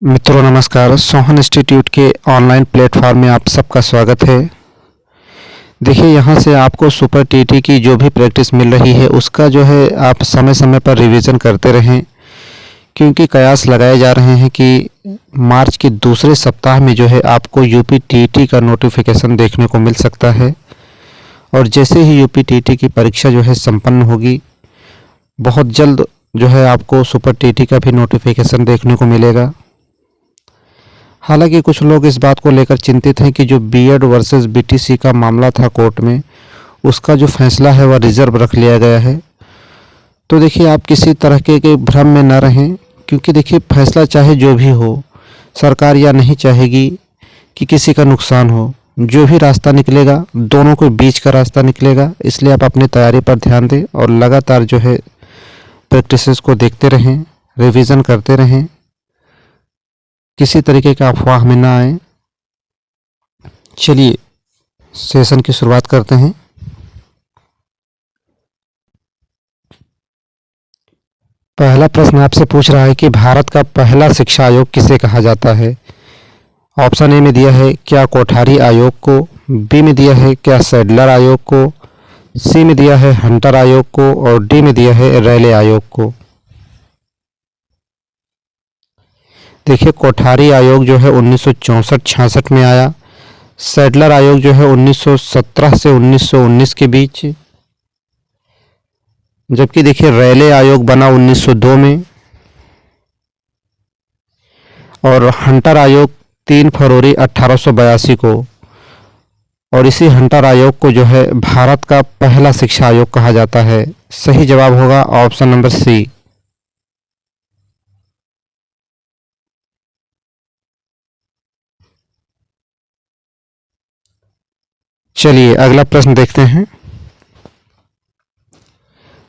मित्रों नमस्कार। सोहन इंस्टीट्यूट के ऑनलाइन प्लेटफॉर्म में आप सबका स्वागत है। देखिए, यहाँ से आपको सुपर टीटी की जो भी प्रैक्टिस मिल रही है उसका जो है आप समय समय पर रिवीजन करते रहें, क्योंकि कयास लगाए जा रहे हैं कि मार्च के दूसरे सप्ताह में जो है आपको यूपी टीटी का नोटिफिकेशन देखने को मिल सकता है। और जैसे ही यूपी टीटी की परीक्षा जो है संपन्न होगी, बहुत जल्द जो है आपको सुपर टीटी का भी नोटिफिकेशन देखने को मिलेगा। हालांकि कुछ लोग इस बात को लेकर चिंतित हैं कि जो बीएड वर्सेस बीटीसी का मामला था कोर्ट में, उसका जो फैसला है वह रिजर्व रख लिया गया है। तो देखिए, आप किसी तरह के भ्रम में न रहें, क्योंकि देखिए फैसला चाहे जो भी हो, सरकार यह नहीं चाहेगी कि किसी का नुकसान हो। जो भी रास्ता निकलेगा दोनों के बीच का रास्ता निकलेगा। इसलिए आप अपनी तैयारी पर ध्यान दें और लगातार जो है प्रैक्टिसेस को देखते रहें, रिवीजन करते रहें, किसी तरीके का अफवाह में ना आए। चलिए सेशन की शुरुआत करते हैं। पहला प्रश्न आपसे पूछ रहा है कि भारत का पहला शिक्षा आयोग किसे कहा जाता है। ऑप्शन ए में दिया है क्या कोठारी आयोग को, बी में दिया है क्या सैडलर आयोग को, सी में दिया है हंटर आयोग को और डी में दिया है रैले आयोग को। देखिए, कोठारी आयोग जो है 1964-66 में आया। सैडलर आयोग जो है 1917 से 1919 के बीच, जबकि देखिए रैले आयोग बना 1902 में और हंटर आयोग 3 फरवरी 1882 को। और इसी हंटर आयोग को जो है भारत का पहला शिक्षा आयोग कहा जाता है। सही जवाब होगा ऑप्शन नंबर सी। चलिए अगला प्रश्न देखते हैं।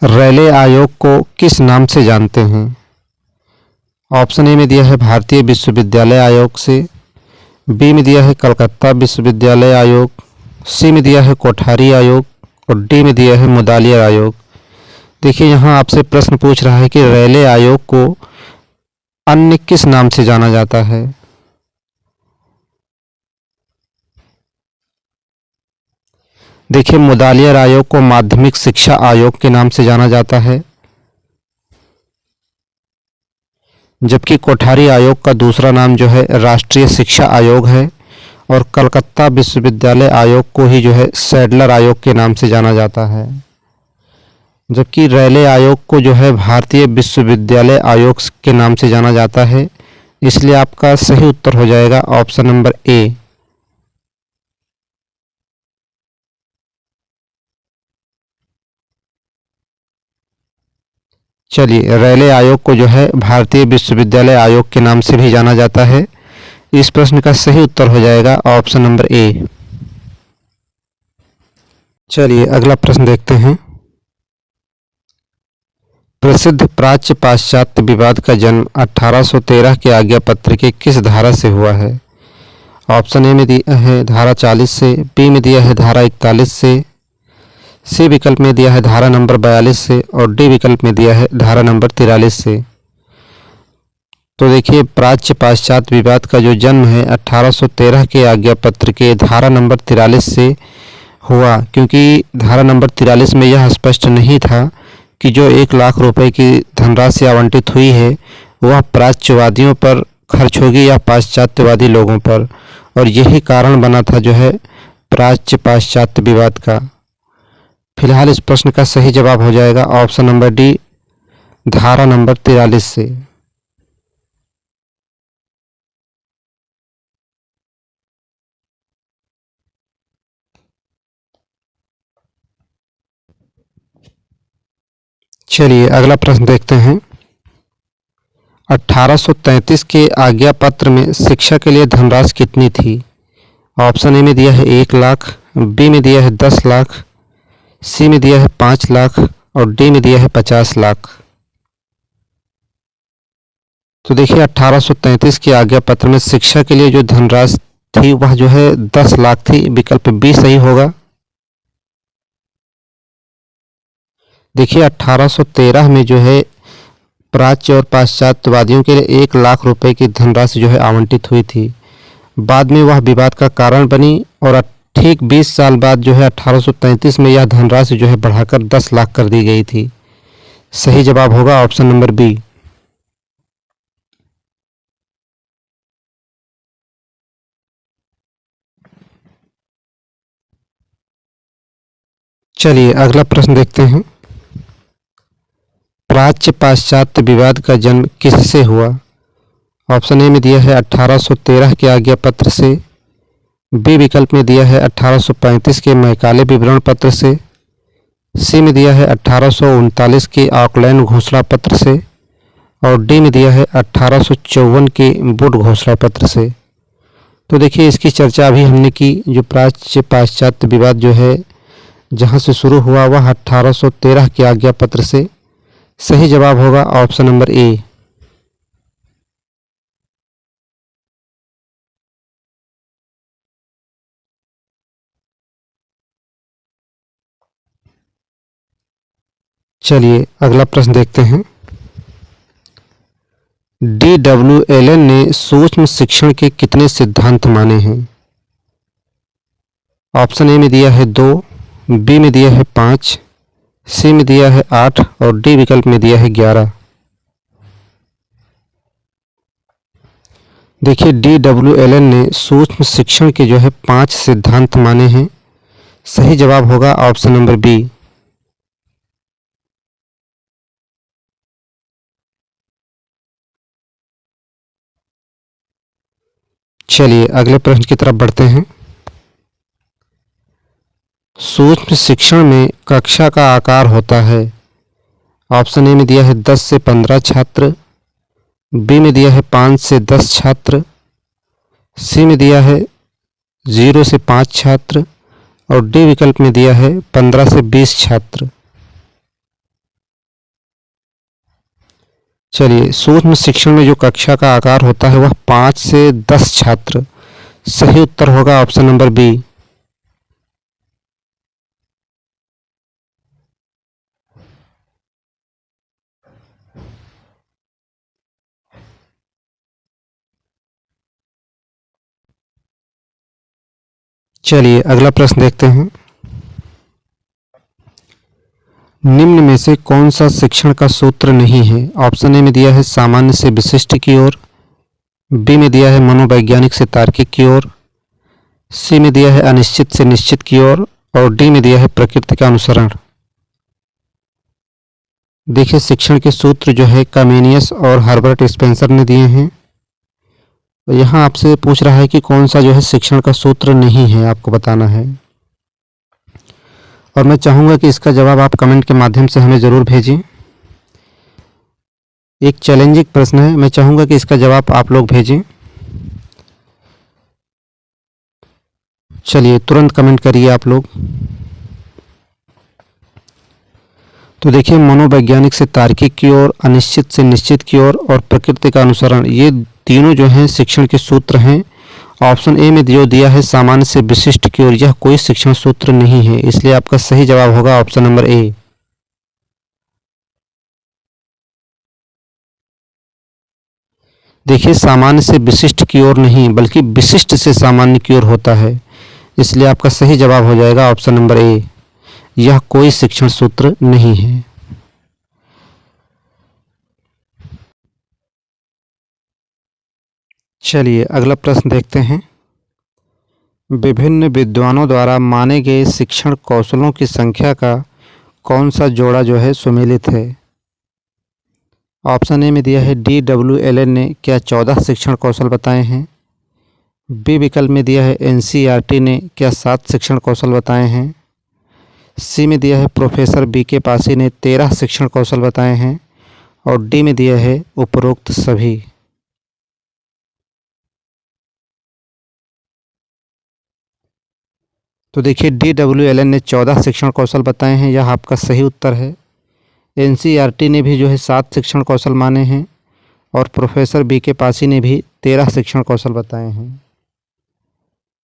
रैले आयोग को किस नाम से जानते हैं। ऑप्शन ए में दिया है भारतीय विश्वविद्यालय आयोग से, बी में दिया है कलकत्ता विश्वविद्यालय आयोग, सी में दिया है कोठारी आयोग और डी में दिया है मुदालियर आयोग। देखिए, यहाँ आपसे प्रश्न पूछ रहा है कि रैले आयोग को अन्य किस नाम से जाना जाता है। देखिए, मुदालियर आयोग को माध्यमिक शिक्षा आयोग के नाम से जाना जाता है, जबकि कोठारी आयोग का दूसरा नाम जो है राष्ट्रीय शिक्षा आयोग है और कलकत्ता विश्वविद्यालय आयोग को ही जो है सैडलर आयोग के नाम से जाना जाता है। जबकि रैले आयोग को जो है भारतीय विश्वविद्यालय आयोग के नाम से जाना जाता है। इसलिए आपका सही उत्तर हो जाएगा ऑप्शन नंबर ए। चलिए, रैले आयोग को जो है भारतीय विश्वविद्यालय आयोग के नाम से भी जाना जाता है। इस प्रश्न का सही उत्तर हो जाएगा ऑप्शन नंबर ए। चलिए अगला प्रश्न देखते हैं। प्रसिद्ध प्राच्य पाश्चात्य विवाद का जन्म 1813 के आज्ञा पत्र के किस धारा से हुआ है। ऑप्शन ए में दिया है धारा 40 से, बी में दिया है धारा 41 से, सी विकल्प में दिया है धारा नंबर 42 से और डी विकल्प में दिया है धारा नंबर 43 से। तो देखिए, प्राच्य पाश्चात्य विवाद का जो जन्म है 1813 के आज्ञा पत्र के धारा नंबर 43 से हुआ, क्योंकि धारा नंबर 43 में यह स्पष्ट नहीं था कि जो 1 लाख रुपए की धनराशि आवंटित हुई है वह प्राच्यवादियों पर खर्च होगी या पाश्चात्यवादी लोगों पर, और यही कारण बना था जो है प्राच्य पाश्चात्य विवाद का। फिलहाल इस प्रश्न का सही जवाब हो जाएगा ऑप्शन नंबर डी, धारा नंबर 43 से। चलिए अगला प्रश्न देखते हैं। 1833 के आज्ञा पत्र में शिक्षा के लिए धनराशि कितनी थी। ऑप्शन ए में दिया है 1 लाख, बी में दिया है 10 लाख, सी में दिया है 5 लाख और डी में दिया है 50 लाख। तो देखिए, 1833 के आज्ञा पत्र में शिक्षा के लिए जो धनराशि थी वह जो है 10 लाख थी। विकल्प बी सही होगा। देखिए, 1813 में जो है प्राच्य और पाश्चात्यवादियों के लिए 1 लाख रुपए की धनराशि जो है आवंटित हुई थी। बाद में वह विवाद का कारण बनी और ठीक 20 साल बाद जो है 1833 में यह धनराशि जो है बढ़ाकर 10 लाख कर दी गई थी। सही जवाब होगा ऑप्शन नंबर बी। चलिए अगला प्रश्न देखते हैं। प्राच्य पाश्चात्य विवाद का जन्म किससे हुआ? ऑप्शन ए में दिया है 1813 के आज्ञा पत्र से, बी विकल्प में दिया है 1835 के मैकाले विवरण पत्र से, सी में दिया है 1839 के ऑकलैंड घोषणा पत्र से और डी में दिया है 1854 के वुड घोषणा पत्र से। तो देखिए इसकी चर्चा अभी हमने की। जो प्राच्य पाश्चात्य विवाद जो है जहाँ से शुरू हुआ वह 1813 के आज्ञा पत्र से। सही जवाब होगा ऑप्शन नंबर ए। चलिए अगला प्रश्न देखते हैं। डब्ल्यू एलन ने सूक्ष्म शिक्षण के कितने सिद्धांत माने हैं? ऑप्शन ए में दिया है 2, बी में दिया है 5, सी में दिया है 8 और डी विकल्प में दिया है 11। देखिए डब्ल्यू एलन ने सूक्ष्म शिक्षण के जो है 5 सिद्धांत माने हैं। सही जवाब होगा ऑप्शन नंबर बी। चलिए अगले प्रश्न की तरफ बढ़ते हैं। सूक्ष्म शिक्षण में कक्षा का आकार होता है। ऑप्शन ए में दिया है 10 से 15 छात्र, बी में दिया है 5 से 10 छात्र, सी में दिया है 0 से 5 छात्र और डी विकल्प में दिया है 15 से 20 छात्र। चलिए सूक्ष्म शिक्षण में जो कक्षा का आकार होता है वह 5 से 10 छात्र। सही उत्तर होगा ऑप्शन नंबर बी। चलिए अगला प्रश्न देखते हैं। निम्न में से कौन सा शिक्षण का सूत्र नहीं है? ऑप्शन ए में दिया है सामान्य से विशिष्ट की ओर, बी में दिया है मनोवैज्ञानिक से तार्किक की ओर, सी में दिया है अनिश्चित से निश्चित की ओर और डी में दिया है प्रकृति का अनुसरण। देखिए शिक्षण के सूत्र जो है कमेनियस और हर्बर्ट स्पेंसर ने दिए हैं। तो यहाँ आपसे पूछ रहा है कि कौन सा जो है शिक्षण का सूत्र नहीं है, आपको बताना है। और मैं चाहूँगा कि इसका जवाब आप कमेंट के माध्यम से हमें ज़रूर भेजें। एक चैलेंजिंग प्रश्न है, मैं चाहूँगा कि इसका जवाब आप लोग भेजें। चलिए तुरंत कमेंट करिए आप लोग। तो देखिए मनोवैज्ञानिक से तार्किक की ओर, अनिश्चित से निश्चित की ओर और प्रकृति का अनुसरण, ये तीनों जो हैं शिक्षण के सूत्र हैं। ऑप्शन ए में जो दिया है सामान्य से विशिष्ट की ओर, यह कोई शिक्षण सूत्र नहीं है, इसलिए आपका सही जवाब होगा ऑप्शन नंबर ए। देखिए सामान्य से विशिष्ट की ओर नहीं बल्कि विशिष्ट से सामान्य की ओर होता है, इसलिए आपका सही जवाब हो जाएगा ऑप्शन नंबर ए। यह कोई शिक्षण सूत्र नहीं है। चलिए अगला प्रश्न देखते हैं। विभिन्न विद्वानों द्वारा माने गए शिक्षण कौशलों की संख्या का कौन सा जोड़ा जो है सुमेलित है? ऑप्शन ए में दिया है डब्ल्यू एलन ने क्या 14 शिक्षण कौशल बताए हैं, बी विकल्प में दिया है एनसीईआरटी ने क्या 7 शिक्षण कौशल बताए हैं, सी में दिया है प्रोफेसर बीके पासी ने 13 शिक्षण कौशल बताए हैं और डी में दिया है उपरोक्त सभी। तो देखिए डब्ल्यू एलन ने 14 शिक्षण कौशल बताए हैं, यह आपका सही उत्तर है। एनसीईआरटी ने भी जो है 7 शिक्षण कौशल माने हैं और प्रोफेसर बीके पासी ने भी 13 शिक्षण कौशल बताए हैं,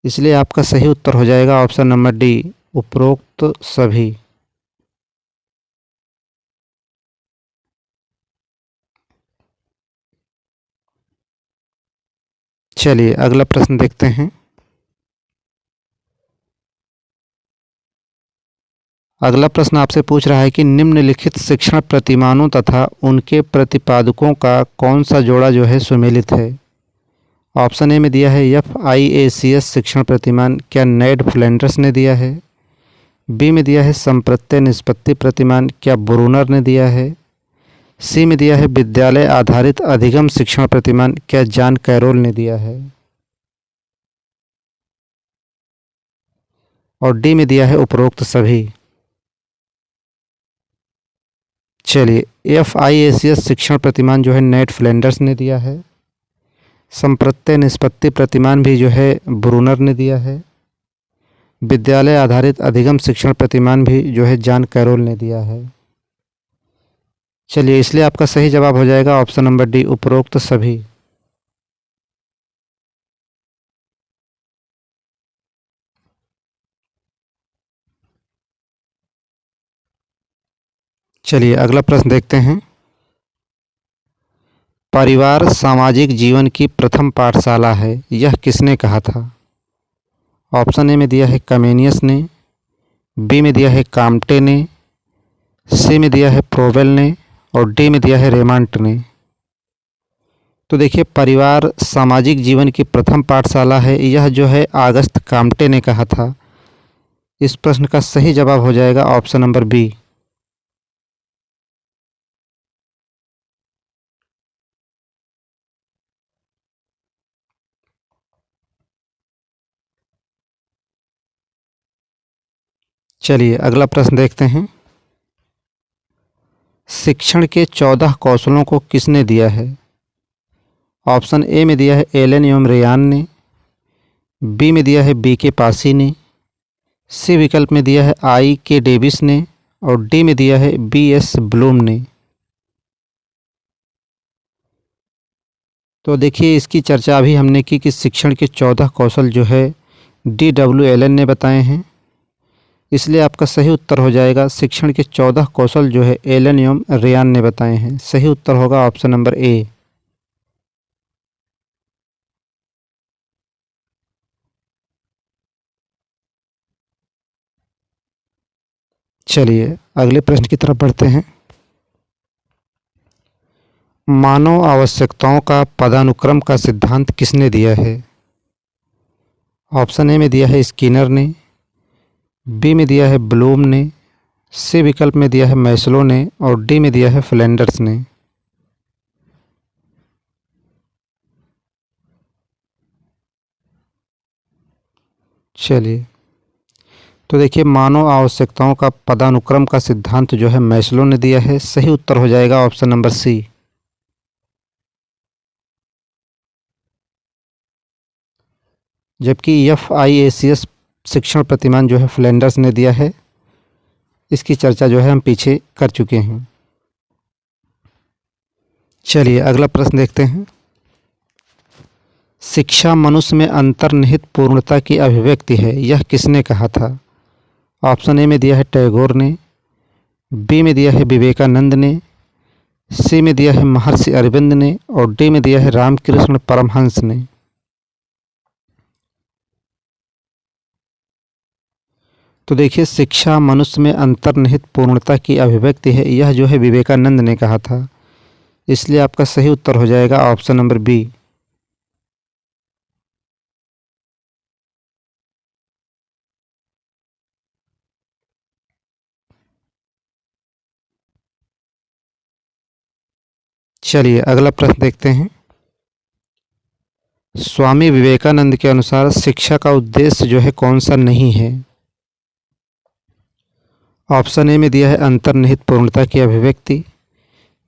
इसलिए आपका सही उत्तर हो जाएगा ऑप्शन नंबर डी, उपरोक्त सभी। चलिए अगला प्रश्न देखते हैं। अगला प्रश्न आपसे पूछ रहा है कि निम्नलिखित शिक्षण प्रतिमानों तथा उनके प्रतिपादकों का कौन सा जोड़ा जो है सुमेलित है। ऑप्शन ए में दिया है FIACS शिक्षण प्रतिमान, क्या नेड फ्लैंडर्स ने दिया है। बी में दिया है संप्रत्यय निष्पत्ति प्रतिमान, क्या ब्रूनर ने दिया है। सी में दिया है विद्यालय आधारित अधिगम शिक्षण प्रतिमान, क्या जॉन कैरोल ने दिया है। और डी में दिया है उपरोक्त सभी। चलिए FIACS शिक्षण प्रतिमान जो है नेट फ्लैंडर्स ने दिया है। संप्रत्यय निष्पत्ति प्रतिमान भी जो है ब्रूनर ने दिया है। विद्यालय आधारित अधिगम शिक्षण प्रतिमान भी जो है जॉन कैरोल ने दिया है। चलिए इसलिए आपका सही जवाब हो जाएगा ऑप्शन नंबर डी, उपरोक्त सभी। चलिए अगला प्रश्न देखते हैं। परिवार सामाजिक जीवन की प्रथम पाठशाला है, यह किसने कहा था। ऑप्शन ए में दिया है कमेनियस ने, बी में दिया है काम्टे ने, सी में दिया है प्रोवेल ने और डी में दिया है रेमांट ने। तो देखिए परिवार सामाजिक जीवन की प्रथम पाठशाला है, यह जो है आगस्त काम्टे ने कहा था। इस प्रश्न का सही जवाब हो जाएगा ऑप्शन नंबर बी। चलिए अगला प्रश्न देखते हैं। शिक्षण के 14 कौशलों को किसने दिया है। ऑप्शन ए में दिया है एलन एवं रेयान ने, बी में दिया है BK पासी ने, सी विकल्प में दिया है IK डेविस ने और डी में दिया है BS ब्लूम ने। तो देखिए इसकी चर्चा अभी हमने की कि शिक्षण के 14 कौशल जो है DW एलन ने बताए हैं, इसलिए आपका सही उत्तर हो जाएगा शिक्षण के 14 कौशल जो है एलन एवं रेयान ने बताए हैं। सही उत्तर होगा ऑप्शन नंबर ए। चलिए अगले प्रश्न की तरफ बढ़ते हैं। मानव आवश्यकताओं का पदानुक्रम का सिद्धांत किसने दिया है। ऑप्शन ए में दिया है स्किनर ने, बी में दिया है ब्लूम ने, सी विकल्प में दिया है मैस्लो ने और डी में दिया है फ्लैंडर्स ने। चलिए तो देखिए मानव आवश्यकताओं का पदानुक्रम का सिद्धांत जो है मैस्लो ने दिया है। सही उत्तर हो जाएगा ऑप्शन नंबर सी। जबकि FIACS शिक्षण प्रतिमान जो है फ्लैंडर्स ने दिया है। इसकी चर्चा जो है हम पीछे कर चुके हैं। चलिए अगला प्रश्न देखते हैं। शिक्षा मनुष्य में अंतर्निहित पूर्णता की अभिव्यक्ति है, यह किसने कहा था। ऑप्शन ए में दिया है टैगोर ने, बी में दिया है विवेकानंद ने, सी में दिया है महर्षि अरविंद ने और डी में दिया है रामकृष्ण परमहंस ने। तो देखिए शिक्षा मनुष्य में अंतर्निहित पूर्णता की अभिव्यक्ति है, यह जो है विवेकानंद ने कहा था। इसलिए आपका सही उत्तर हो जाएगा ऑप्शन नंबर बी। चलिए अगला प्रश्न देखते हैं। स्वामी विवेकानंद के अनुसार शिक्षा का उद्देश्य जो है कौन सा नहीं है। ऑप्शन ए में दिया है अंतर्निहित पूर्णता की अभिव्यक्ति,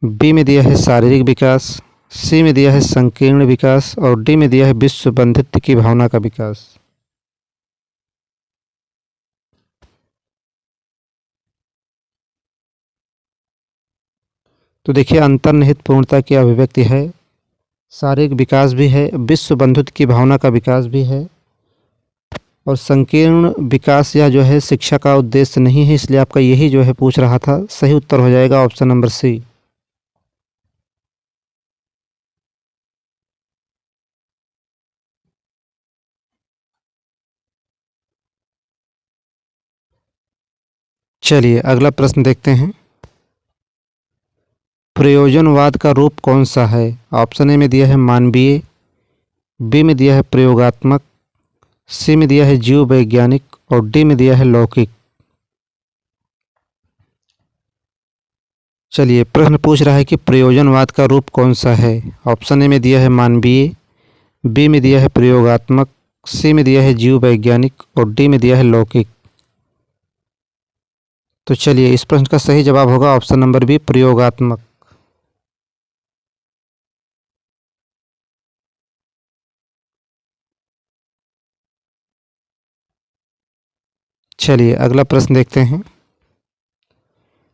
बी में दिया है शारीरिक विकास, सी में दिया है संकीर्ण विकास और डी में दिया है विश्व बंधुत्व की भावना का विकास। तो देखिए अंतर्निहित पूर्णता की अभिव्यक्ति है, शारीरिक विकास भी है, विश्व बंधुत्व की भावना का विकास भी है और संकीर्ण विकास यह जो है शिक्षा का उद्देश्य नहीं है। इसलिए आपका यही जो है पूछ रहा था। सही उत्तर हो जाएगा ऑप्शन नंबर सी। चलिए अगला प्रश्न देखते हैं। प्रयोजनवाद का रूप कौन सा है? ऑप्शन ए में दिया है मानवीय, बी में दिया है प्रयोगात्मक, सी में दिया है जीव वैज्ञानिक और डी में दिया है लौकिक। चलिए प्रश्न पूछ रहा है कि प्रयोजनवाद का रूप कौन सा है। ऑप्शन ए में दिया है मानवीय, बी में दिया है प्रयोगात्मक, सी में दिया है जीव वैज्ञानिक और डी में दिया है लौकिक। तो चलिए इस प्रश्न का सही जवाब होगा ऑप्शन नंबर बी, प्रयोगात्मक। चलिए अगला प्रश्न देखते हैं।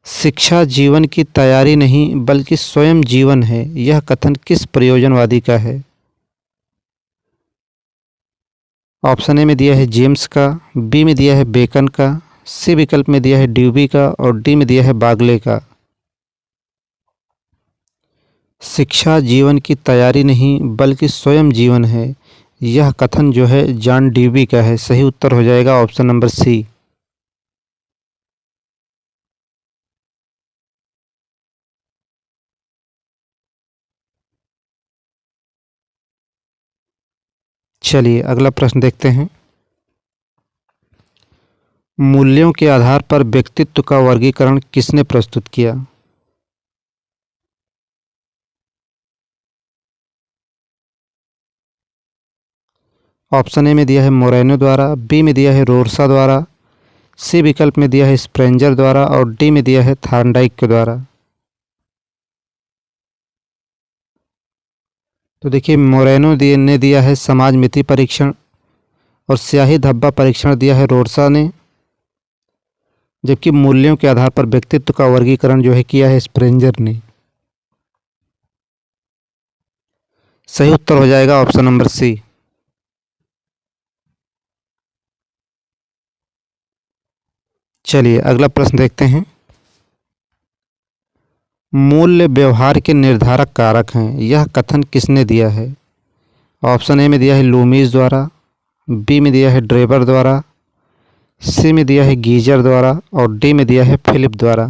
शिक्षा जीवन की तैयारी नहीं बल्कि स्वयं जीवन है, यह कथन किस प्रयोजनवादी का है? ऑप्शन ए में दिया है जेम्स का, बी में दिया है बेकन का, सी विकल्प में दिया है ड्यूबी का और डी में दिया है बागले का। शिक्षा जीवन की तैयारी नहीं बल्कि स्वयं जीवन है, यह कथन जो है जॉन ड्यूबी का है। सही उत्तर हो जाएगा ऑप्शन नंबर सी। चलिए अगला प्रश्न देखते हैं। मूल्यों के आधार पर व्यक्तित्व का वर्गीकरण किसने प्रस्तुत किया? ऑप्शन ए में दिया है मोरेनो द्वारा, बी में दिया है रोर्सा द्वारा, सी विकल्प में दिया है स्प्रेंजर द्वारा और डी में दिया है थार्नडाइक के द्वारा। तो देखिए मोरेनो ने दिया है समाज मिति परीक्षण और स्याही धब्बा परीक्षण दिया है रोर्सा ने, जबकि मूल्यों के आधार पर व्यक्तित्व का वर्गीकरण जो है किया है स्प्रेंजर ने। सही उत्तर हो जाएगा ऑप्शन नंबर सी। चलिए अगला प्रश्न देखते हैं। मूल्य व्यवहार के निर्धारक कारक हैं, यह कथन किसने दिया है? ऑप्शन ए में दिया है लूमीज द्वारा, बी में दिया है ड्रेबर द्वारा, सी में दिया है गीजर द्वारा और डी में दिया है फिलिप द्वारा।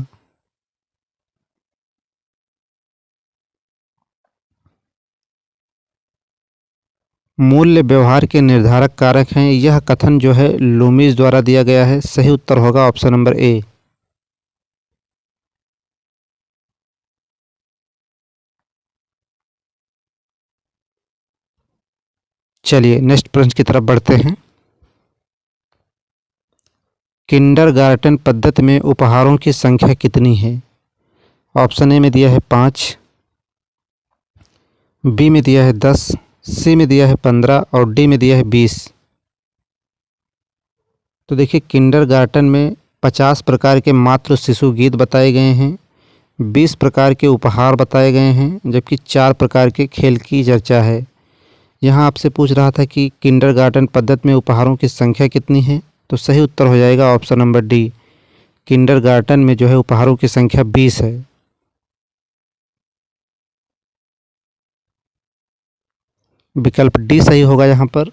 मूल्य व्यवहार के निर्धारक कारक हैं, यह कथन जो है लूमीज द्वारा दिया गया है। सही उत्तर होगा ऑप्शन नंबर ए। चलिए नेक्स्ट प्रश्न की तरफ बढ़ते हैं। किंडरगार्टन पद्धति में उपहारों की संख्या कितनी है? ऑप्शन ए में दिया है 5, बी में दिया है 10, सी में दिया है 15 और डी में दिया है 20। तो देखिए किंडरगार्टन में 50 प्रकार के मातृ शिशु गीत बताए गए हैं, 20 प्रकार के उपहार बताए गए हैं, जबकि 4 प्रकार के खेल की चर्चा है। यहाँ आपसे पूछ रहा था कि किंडरगार्टन पद्धति में उपहारों की संख्या कितनी है, तो सही उत्तर हो जाएगा ऑप्शन नंबर डी। किंडरगार्टन में जो है उपहारों की संख्या 20 है। विकल्प डी सही होगा यहाँ पर।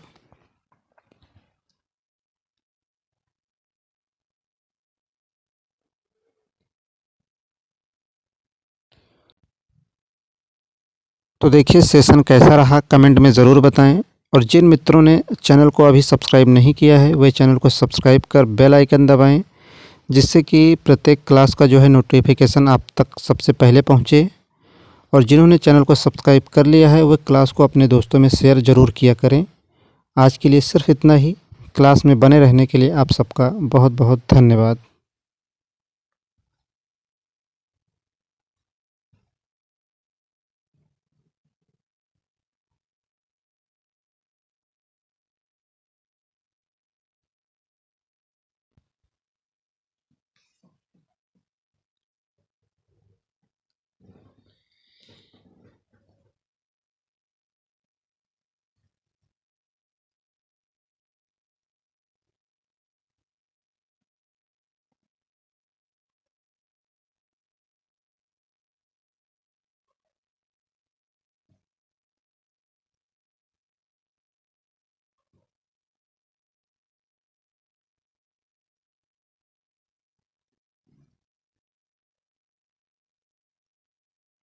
तो देखिए सेशन कैसा रहा कमेंट में ज़रूर बताएं और जिन मित्रों ने चैनल को अभी सब्सक्राइब नहीं किया है वे चैनल को सब्सक्राइब कर बेल आइकन दबाएं, जिससे कि प्रत्येक क्लास का जो है नोटिफिकेशन आप तक सबसे पहले पहुंचे। और जिन्होंने चैनल को सब्सक्राइब कर लिया है वे क्लास को अपने दोस्तों में शेयर ज़रूर किया करें। आज के लिए सिर्फ इतना ही। क्लास में बने रहने के लिए आप सबका बहुत बहुत धन्यवाद।